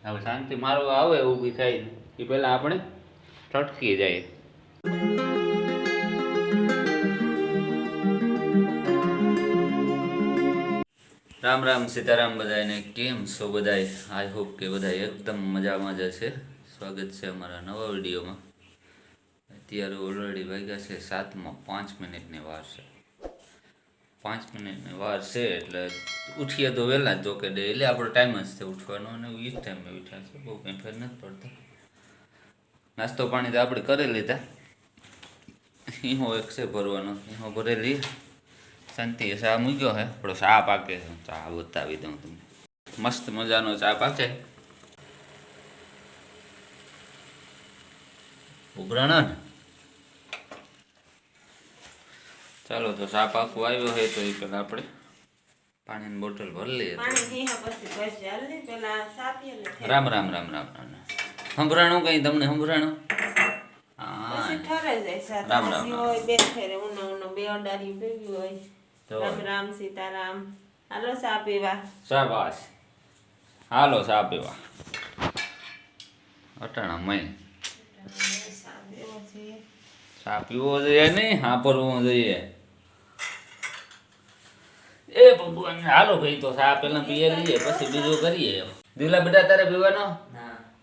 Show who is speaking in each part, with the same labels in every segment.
Speaker 1: હવે શાંતિ મારો આવે ઊભી થાય એ પહેલાં આપણે ટટકી જાય. રામ રામ સીતારામ બધાને. કેમ છો બધાય? આઈ હોપ કે બધા એકદમ મજામાં જ હશે. સ્વાગત છે અમારા નવા વિડીયોમાં. અત્યારે ઓલરેડી વાગ્યા છે 7:05 વાર છે. 5 મિનિટની વાર છે એટલે ઉઠીએ તો વહેલા જ. જોકે ડેલી આપણો ટાઈમ જ છે ઉઠવાનો અને એ જ ટાઈમે ઉઠ્યા છે. બહુ કંઈ ફેર નથી પડતો. નાસ્તો પાણી તો આપણે કરી લીધા. ઈહો એક છે ભરવાનો, ઈહો ભરેલી શાંતિ. ચા મૂક્યો હે, થોડો ચા પાકે છે. ચા બતાવી દઉં તમને. મસ્ત મજાનો ચા પાકે. ઉભરાણા ને ચાલો તો ચા પાકું આવ્યો હોય તો એ પેલા આપણે પાણીની બોટલ ભરી લઈએ. રામ રામ રામ રામ રામ. સંભરાણું કઈ તમને? સંભરાણું? રામ રામ
Speaker 2: રામ સીતારામ. હાલો ચા પીવા.
Speaker 1: શાબાશ. હાલો ચા પીવા. અટાણા મય ચા પીવો જોઈએ નહીં, હા પરવું જોઈએ. એ ભગવાન, હાલો ભાઈ તો ચા પેલા પીએ લઈએ પછી બીજું કરીએ. દિલા બેટા તારે પીવાનો?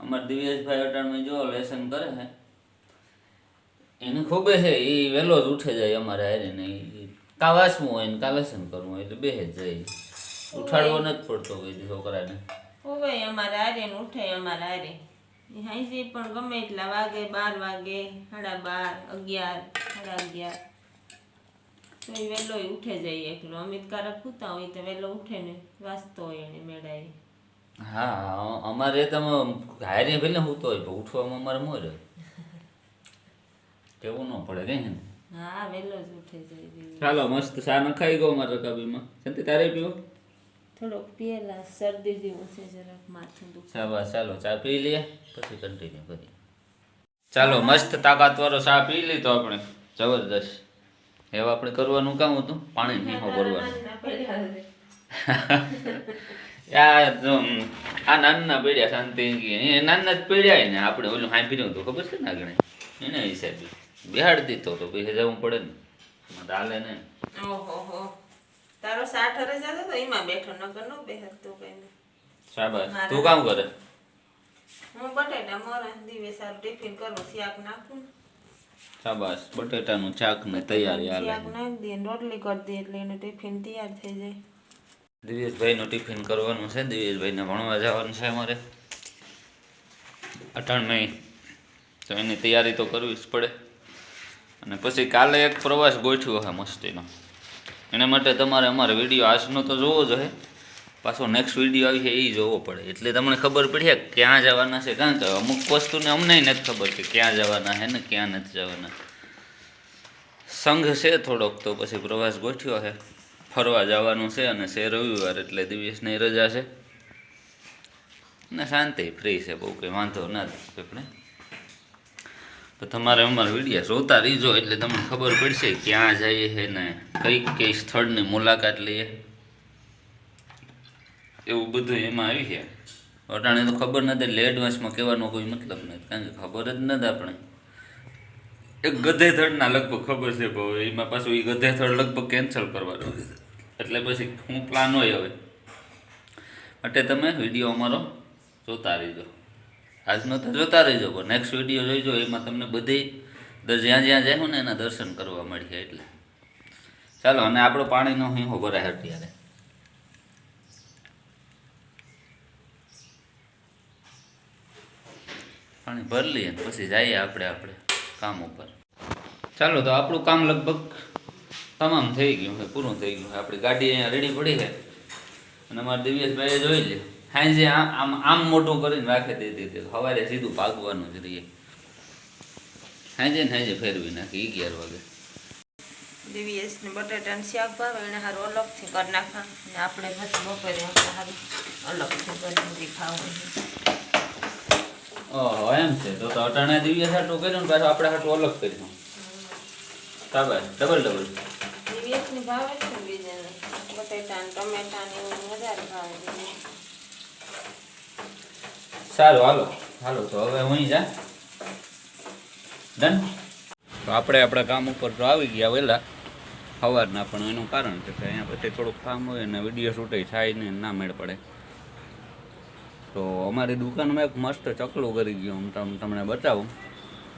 Speaker 1: અમારે દિવ્યેશભાઈ અટાણમાં જો લેસન કરે છે. એને ખોબે છે એ વહેલો જ ઉઠે જાય અમારે હારે ને. કા વાંચવું હોય ને કા લેસન કરવું હોય એટલે બેહે જ જાય. ઉઠાડવો નથી પડતો કોઈ છોકરાને.
Speaker 2: હોવે અમારે હારે ને ઉઠે અમારે હારે. હાઈજી પણ ગમે એટલા વાગે, 12 વાગે, 12:30, 11, 11:30 તો એ વહેલો ઉઠે જાય એકલો. અમિત કારક સૂતા હોય તો વહેલો ઉઠે ને વાંચતો હોય એને મેળાએ.
Speaker 1: હા અમારે તમે હારે ભલે હું તો હોય પણ ઉઠવામાં અમારે મોર કેવું ન પડે કઈ ને.
Speaker 2: હા વહેલો જ ઉઠે જાય.
Speaker 1: ચાલો મસ્ત ચા નખાઈ ગયો મારા રકાબીમાં. સંતી તારે પીવો?
Speaker 2: થોડોક પીએલા, શરદી જેવું છે જરાક, માથું દુખે.
Speaker 1: શાબાશ. ચાલો ચા પી લઈએ પછી કન્ટિન્યુ કરીએ. ચાલો મસ્ત તાકાતવાળો ચા પી લીધો આપણે. જબરદસ્ત. હવે આપણે કરવાનું કામ હતું પાણી નીહો ભરવાનું. આ નાના પીડ્યા શાંતિ નાના જ પીડ્યા ને આપણે ઓલું હાઈ પીડ્યું હતું ખબર છે ને આગળ એના હિસાબે બિહાડ દીધો તો પછી જવું પડે ને હાલે ને.
Speaker 2: ઓહો તારો 60 જતો તો એમાં બેઠો નગર નો બેહત તો કઈ.
Speaker 1: શાબાશ. તું કામ કરે?
Speaker 2: હું બટેટા મોરા દીવે સારું ટિફિન કરું, શાક નાખું.
Speaker 1: શાબાશ. બટેટાનું શાક ને તૈયારી હાલે.
Speaker 2: શાક નાખી દે ને રોટલી કરી દે એટલે એનું ટિફિન તૈયાર થઈ જાય.
Speaker 1: દિવ્યેશભાઈનું ટિફિન કરવાનું છે. દિવ્યેશભાઈને ભણવા જવાનું છે અમારે અટાણમાં, તો એની તૈયારી તો કરવી જ પડે. અને પછી કાલે એક પ્રવાસ ગોઠવ્યો છે મસ્તીનો. એના માટે તમારે અમારે વિડીયો આજનો તો જોવો જોઈએ, પાછો નેક્સ્ટ વિડીયો આવી છે એ જોવો પડે એટલે તમને ખબર પડે ક્યાં જવાના છે. કારણ કે અમુક વસ્તુને અમને નથી ખબર કે ક્યાં જવાના છે ને ક્યાં નથી જવાના. સંઘ છે થોડોક તો પછી પ્રવાસ ગોઠવ્યો છે. ફરવા જવાનું છે અને છે રવિવાર એટલે દિવસની રજા છે ને શાંતિ ફ્રી છે. બહુ કંઈ વાંધો નથી આપણે. તો તમારે અમારા વિડીયો જોતા રહીજો એટલે તમને ખબર પડશે ક્યાં જઈએ છે ને કઈ સ્થળની મુલાકાત લઈએ. એવું બધું એમાં આવી છે. અટાણે તો ખબર નથી એટલે એડવાન્સમાં કહેવાનો કોઈ મતલબ નથી, કારણ કે ખબર જ નથી. આપણે એક ગધેથળના લગભગ ખબર છે ભાવ એમાં પાછું એ ગધેથળ લગભગ કેન્સલ કરવાનું એટલે પછી હું પ્લાન હોય હવે માટે તમે વિડીયો અમારો જોતા રહીજો. આજનો તો જોતા રહીજો પણ નેક્સ્ટ વિડીયો જોઈજો એમાં તમને બધી જ્યાં જ્યાં જાય ને એના દર્શન કરવા મળશે. એટલે ચાલો. અને આપણો પાણીનો હિંહો ભરાય અત્યારે. પાણી ભરી લઈએ પછી જઈએ આપણે કામ ઉપર. ચાલો તો આપણું કામ લગભગ તમામ થઈ ગયું છે, પૂરું થઈ ગયું છે. આપણી ગાડી અહીંયા રેડી પડી છે અને અમારા દિવ્યેશભાઈએ જોઈ લે હાંજે આમ મોટું કરીને રાખી દીધી. સવારે સીધું ભાગવાનું જ રહીએ. હાંજે ને હાંજે ફેરવી નાખી 11 વાગે.
Speaker 2: દિવ્યેશને બટાટાનું શાક ભાવે એને સારું અલગથી કરી નાખા ને આપણે પછી બપોરે સારું અલગથી કરી ખાવું.
Speaker 1: ઓહો એમ છે. તો અટાણે દિવ્યેશ હાટું કર્યું ને પાછું આપણે હાટું અલગ કર્યું. બરાબર. ડબલ
Speaker 2: દિવ્યેશની ભાવે છે બીજાને બટાટા ને ટમેટા ને એવું વધારે ભાવે.
Speaker 1: સારું હાલો હાલો તો હવે હું જા ડન. તો આપણે આપણા કામ ઉપર તો આવી ગયા વહેલા સવારના, પણ એનું કારણ છે કે અહીંયા પછી થોડુંક કામ હોય ને વિડીયો શૂટે થાય ને ના મેળ પડે. તો અમારી દુકાનમાં એક મસ્ત ચકલું કરી ગયું, હું તમને બતાવું.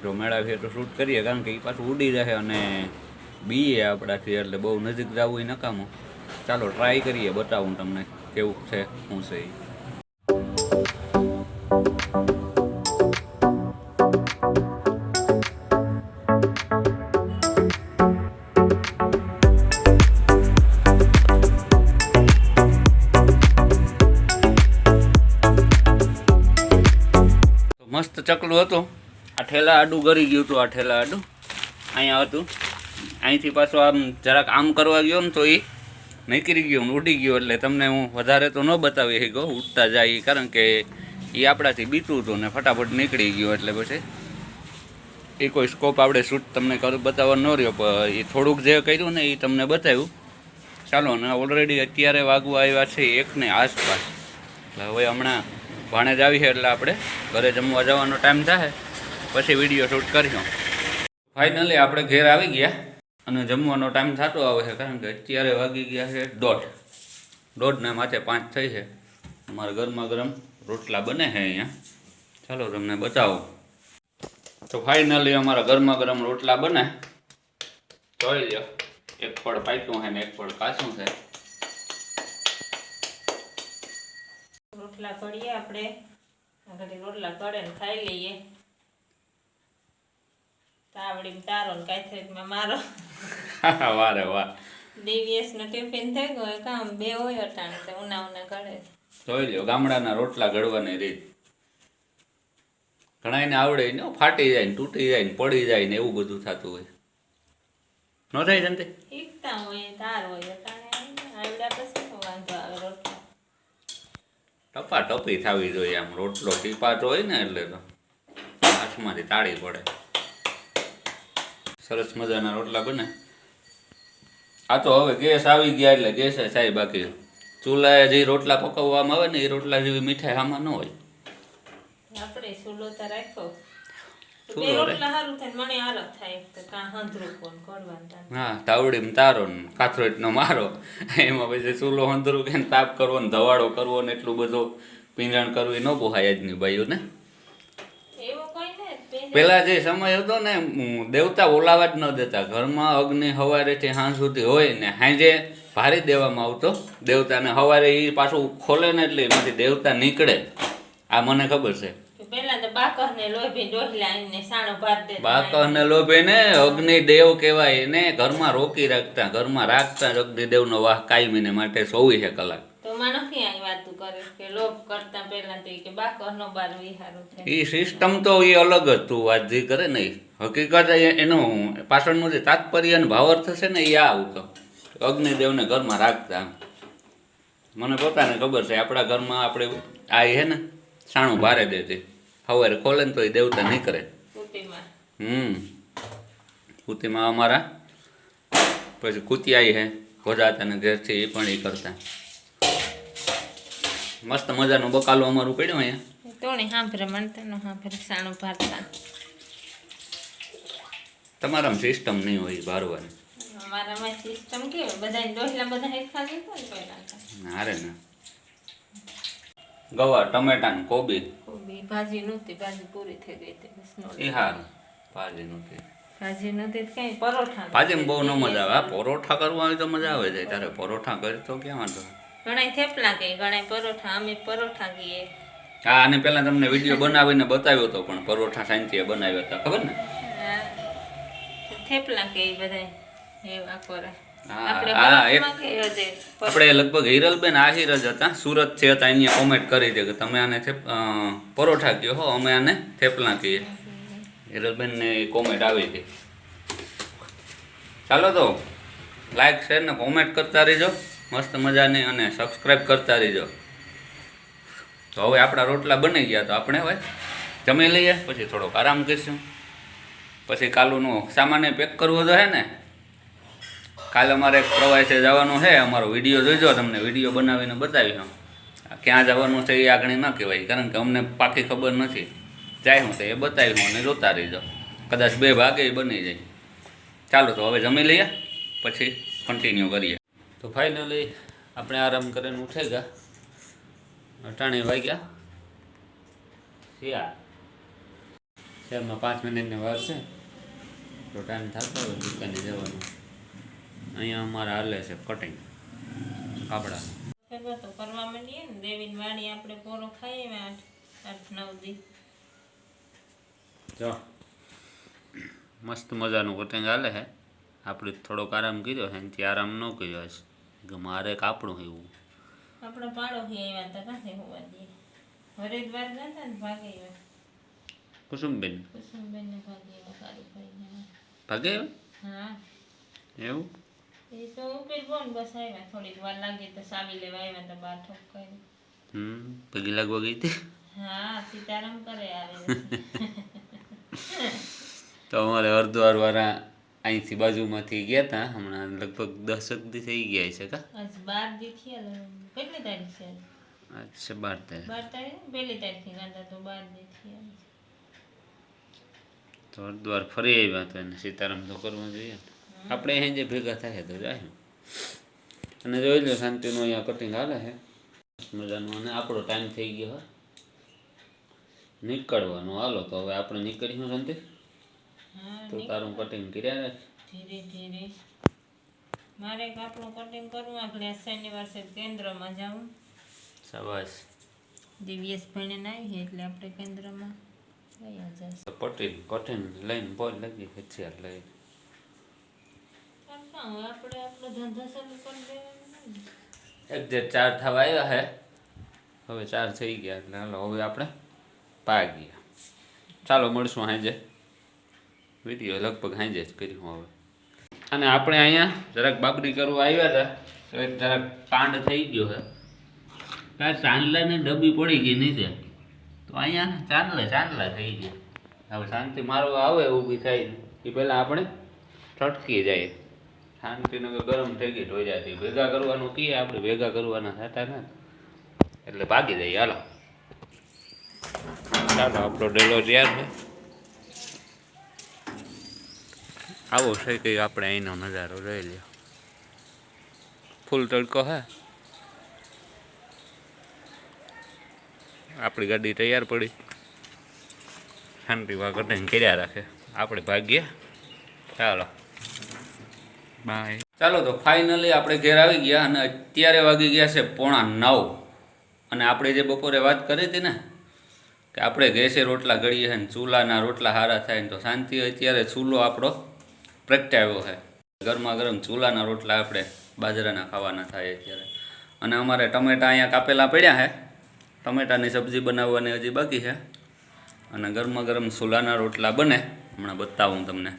Speaker 1: જો મેળાવીએ તો શૂટ કરીએ, કારણ કે એ પાછું ઉડી રહે અને બીએ આપણાથી, એટલે બહુ નજીક જવું એ નકામું. ચાલો ટ્રાય કરીએ, બતાવું તમને કેવું છે શું છે એ. મસ્ત ચકલું હતું. આ ઠેલા આડું ગરી ગયું હતું, આ ઠેલા આડું અહીંયા હતું. અહીંથી પાછો આમ જરાક આમ કરવા ગયો ને તો એ નીકળી ગયો ને ઉડી ગયો. એટલે તમને હું વધારે તો ન બતાવી શક્યો ઉડતા જાય, કારણ કે એ આપણાથી બીતું હતું ને ફટાફટ નીકળી ગયો. એટલે પછી એ કોઈ સ્કોપ આપણે શૂટ તમને બતાવવા ન રહ્યો, પણ એ થોડુંક જે કર્યું ને એ તમને બતાવ્યું. ચાલો ને ઓલરેડી અત્યારે વાગવા આવ્યા છે 1ની આસપાસ. એટલે હવે હમણાં ભાણેજ આવી છે એટલે આપણે ઘરે જમવા જવાનો ટાઈમ થાય, પછી વિડીયો શૂટ કરીશું. ફાઇનલી આપણે ઘેર આવી ગયા અને જમવાનો ટાઈમ થતો આવે છે, કારણ કે અત્યારે વાગી ગયા છે 1:30 માથે 5 થઈ છે. અમારા ગરમા ગરમ રોટલા બને છે અહીંયા, ચાલો તમને બતાવો. તો ફાઇનલી અમારા ગરમા ગરમ રોટલા બને, જોઈ લો. એક પડ પાક્યું છે ને એક પડ કાચું છે.
Speaker 2: રોટલા કરીએ આપણે, ઘડી રોટલા કરે ને ખાઈ લઈએ. તાવડીમાં તારો ને કાથરીમાં મારો.
Speaker 1: વારે વાહ.
Speaker 2: દિવ્યેશનો ટિફિન થઈ ગયો, કામ 2 હોય અટાણે તો ઉના ઘડે.
Speaker 1: જોઈ લો ગામડાના રોટલા ઘડવાની રીત. ઘણાને આવડે ને, ફાટી જાય ને તૂટી જાય ને પડી જાય ને એવું બધું થતું હોય. ન થાય જનતી
Speaker 2: શીખતા હોય તાર હોય અટાણે આવડ્યા પછી શું વાંધો આવે. રોટલા
Speaker 1: ટપા ટપી થવી જોઈએ, આમ રોટલો ટીપાતો હોય ને એટલે તો હાથમાંથી તાળી પડે. સરસ મજાના રોટલા બને. આ તો હવે ગેસ આવી ગયા એટલે ગેસે થાય, બાકી ચૂલાએ જે રોટલા પકવવામાં આવે ને એ રોટલા જેવી મીઠાઈ આમાં ન હોય.
Speaker 2: આપણે ચૂલો તો રાખ્યો, બે રોટલા સારું થાય મને આલગ થાય તો કાં હંધરું કોણ કરવાનું.
Speaker 1: હા, તાવડીમાં તારો ને કાથરોટનો મારો, એમાં પછી ચૂલો હંધરું કે તાપ કરવો ને ધવાડો કરવો ને એટલું બધું પીંજાણ કરવી ન પોહાય આજની બાઈઓને. પેલા જે સમય હતો ને, દેવતા ઓલાવા જ ન દેતા. ઘરમાં અગ્નિ સવારેથી સાંજ સુધી હોય ને સાંજે ભારી દેવામાં આવતો દેવતાને. સવારે એ પાછું ખોલે ને એટલે એમાંથી દેવતા નીકળે, આ મને ખબર છે. બાકરને લોભે ને અગ્નિ દેવ કહેવાય એને ઘરમાં રોકી રાખતા, ઘરમાં રાખતા અગ્નિ દેવનો વાહ કાયમીને માટે 24 કલાક. એ સિસ્ટમ તો એ અલગ હતું, વાત જે કરે ને હકીકત એનું પાછળનું જે તાત્પર્ય અને ભાવાર્થ છે ને એ આ આવતો. અગ્નિદેવને ઘરમાં રાખતા. મને પોતાને ખબર છે, આપણા ઘરમાં આપણે આ હે ને સાણું ભારે દેતી, સવારે ખોલે ને તો એ દેવતા નીકળે. કુતીમાં અમારા પછી કુતિયાઈ હે ભોજાતા ને ઘેરથી એ પણ એ કરતા. મસ્ત મજાનું બકાલું અમારું પડ્યું અહીંયા. તમારામાં સિસ્ટમ નહીં હોય ભારવાની. અરે ના, ગવાર ટમેટા ને કોબી
Speaker 2: ભાજી નહોતી, ભાજી પૂરી થઈ ગઈ હતી.
Speaker 1: એ હારું, ભાજી નહોતી.
Speaker 2: ભાજી નથી કઈ પરોઠા.
Speaker 1: ભાજીમાં બહુ ન મજા આવે. પરોઠા કરવા હોય તો મજા આવે જાય. તારે પરોઠા કરી તો ક્યાં વાંધો.
Speaker 2: ઘણા થેપલા કઈ, ઘણા પરોઠા. અમે પરોઠા કહીએ.
Speaker 1: હા, અને પેલા તમને વિડીયો બનાવીને બતાવ્યો હતો, પણ પરોઠા શાંતિએ બનાવ્યા હતા, ખબર ને?
Speaker 2: થેપલા કે બધા એવા કરે.
Speaker 1: આપણે લગભગ હિરલબેન આહિર જ હતા, સુરત થી હતા. એને કોમેન્ટ કરી છે કે તમે આને પરોઠા કહો હો, અમે આને થેપલા કહીએ. હિરલબેન ને કોમેન્ટ આવી હતી. ચાલો તો લાઈક શેર ને કોમેન્ટ કરતા રહેજો મસ્ત મજાની, અને સબસ્ક્રાઈબ કરતા રહેજો. તો હવે આપણા રોટલા બની ગયા, તો આપણે હવે જમી લઈએ, પછી થોડોક આરામ કરીશું. પછી કાલુનું સામાન પેક કરવો તો હે ને. કાલે અમારે એક પ્રવાસે જવાનું છે. અમારો વિડીયો જોઈજો, તમને વિડીયો બનાવીને બતાવીશું. ક્યાં જવાનું છે એ આગળ ન કહેવાય, કારણ કે અમને પાકી ખબર નથી. જાય હું તો એ બતાવ્યું અને જોતા રહી જાઓ, કદાચ 2 ભાગે બની જાય. ચાલો તો હવે જમી લઈએ, પછી કન્ટિન્યુ કરીએ. તો ફાઇનલી આપણે આરામ કરીને ઉઠી ગયા. અટાણે વાગ્યા શહેરમાં 5 મિનિટની વાર છે, તો ટાઈમ થતો હોય દુકાને જવાનું. અહીંયા અમારે હાલે છે કટિંગ કાપડા.
Speaker 2: તો કરવા માંડીએ ને, દેવીની વાડી આપણે પોરો ખાઈએ 8-9 દી.
Speaker 1: જો મસ્ત મજાનું કટિંગ હાલે છે. આપણે થોડોક આરામ કર્યો છે, એનાથી આરામ ન કર્યો છે કે મારે કાપડું એવું.
Speaker 2: આપણે પાડો આવ્યા હતા કાંઠે હોવા દઈએ. હરિદ્વાર ગયા હતા ને ભાગે આવ્યા.
Speaker 1: કુસુમબેન
Speaker 2: કુસુમબેનને ભાગે આવ્યા, કારુભાઈને.
Speaker 1: ભાગે આવ્યા?
Speaker 2: હા
Speaker 1: એવું?
Speaker 2: એ તો ઉપેર બોન બસ આવ્યા, થોડીક વાર લાગી તો સાવી લેવા આવ્યા હતા, 12 ઠોકાઈ.
Speaker 1: પગી લાગવા ગઈ હતી?
Speaker 2: હા, સીતારામ કરે આવે.
Speaker 1: તો અમારે હરિદ્વાર વાળા અહીંથી બાજુમાંથી ગયા હતા, હમણાં લગભગ 10 દી થઈ ગયા છે કા?
Speaker 2: આજ 12 દી થયા. કેટલી તારીખ છે?
Speaker 1: અચ્છા 12 તારીખ.
Speaker 2: 12 તારીખ, પહેલી તારીખથી ગાંધા તો 12 દી થયા.
Speaker 1: તો હરિદ્વાર ફરી આવ્યા તો એને સીતારામ તો કરવું જોઈએ ને. આપણે અહીં જે ભેગા થાય તો જાય. અને જોઈ લો શાંતિનું અહીંયા કટિંગ હાલે છે મજાનું. અને આપણો ટાઈમ થઈ ગયો હોય નીકળવાનો. હાલો તો હવે આપણે નીકળીશું શાંતિ. તો તારું કટિંગ કર્યા રાખ.
Speaker 2: ધીરે ધીરે મારે આપણું કટિંગ કરવું. આપણે શનિવાર છે કેન્દ્રમાં જાઉં.
Speaker 1: શાબાશ.
Speaker 2: દિવ્યેશ ભાઈને આવી એટલે આપણે કેન્દ્રમાં ગયા જશે.
Speaker 1: પટી કઠિન લઈને બોલ લાગી હથિયાર લઈ.
Speaker 2: આપણે આપણો ધંધો ચાલુ કરી દેવાનો.
Speaker 1: એક્ઝેક્ટ 4 થવા આવ્યા છે. હવે 4 થઈ ગયા એટલે હાલો હવે આપણે પાગીએ. ચાલો મળશું હાંજે. વિડીયો લગભગ હાંજે જ કર્યું હવે. અને આપણે અહીંયા જરાક બાબરી કરવા આવ્યા હતા તો એક જરાક કાંડ થઈ ગયો છે. ત્યાં ચાંદલાની ડબ્બી પડી ગઈ નીચે, તો અહીંયા ચાંદલા થઈ ગયા. હવે શાંતિ મારો આવે ઊભી થાય એ પહેલાં આપણે છટકી જાય. શાંતિને ગરમ થઈ ગઈ ઢોજાથી ભેગા કરવાનું કહીએ આપણે, ભેગા કરવાના થતા ને એટલે ભાગી જઈએ. હાલો ચાલો આપણો ડેલો તૈયાર છે. આવો છે કે આપણે અહીંનો નજારો જોઈ લ્યો. ફૂલ તડકો હે. આપણી ગાડી તૈયાર પડી, શાંતિમાં કટિંગ કર્યા રાખે. આપણે ભાગીએ. ચાલો બાય. ચાલો તો ફાઇનલી આપણે ઘેર આવી ગયા અને અત્યારે વાગી ગયા છે 8:45. અને આપણે જે બપોરે વાત કરી હતી ને કે આપણે ગેસે રોટલા ઘડીએ છે ને ચૂલાના રોટલા સારા થાય ને, તો શાંતિ અત્યારે ચૂલો આપણો પ્રગટાવ્યો છે. ગરમા ગરમ ચૂલાના રોટલા આપણે બાજરાના ખાવાના થાય અત્યારે. અને અમારે ટમેટા અહીંયા કાપેલા પડ્યા છે, ટમેટાની સબ્જી બનાવવાની હજી બાકી છે. અને ગરમા ગરમ ચૂલાના રોટલા બને, હમણાં બતાવું તમને.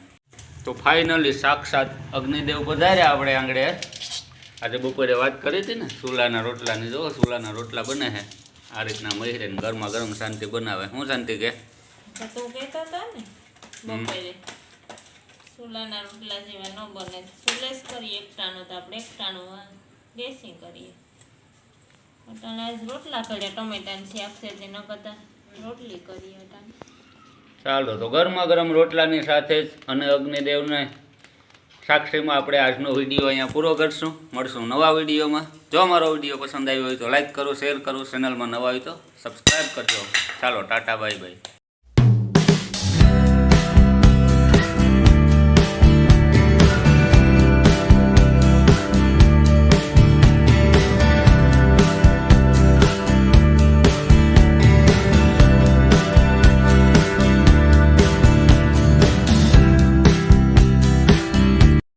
Speaker 1: તો ફાઇનલી સાક્ષાત અગ્નિદેવ પધાર્યા આપણે આંગળે. આજે બપોરે વાત કરી હતી ને ચૂલાના રોટલાની. જો ચૂલાના રોટલા બને છે આ રીતના મહિરે ગરમા ગરમ. શાંતિ બનાવે. શું શાંતિ કે
Speaker 2: તું કહેતો હતો ને બપોરે ચૂલાના રોટલા જેવા ન બને, ચૂલે જ કરીએ એકટાણું, તો આપણે એકટાણું ગેસી કરીએ. અટાણે આજ રોટલા કર્યા, ટમેટાની શાક છે તે ન કરતા રોટલી કરીએ અટાણે.
Speaker 1: ચાલો તો ગરમા ગરમ રોટલાની સાથે જ અને અગ્નિદેવને સાક્ષીમાં આપણે આજનો વિડીયો અહીંયા પૂરો કરશું. મળશું નવા વિડીયોમાં. જો અમારો વિડીયો પસંદ આવ્યો હોય તો લાઈક કરો, શેર કરો, ચેનલમાં નવા હોય તો સબસ્ક્રાઈબ કરજો. ચાલો ટાટા બાય બાય.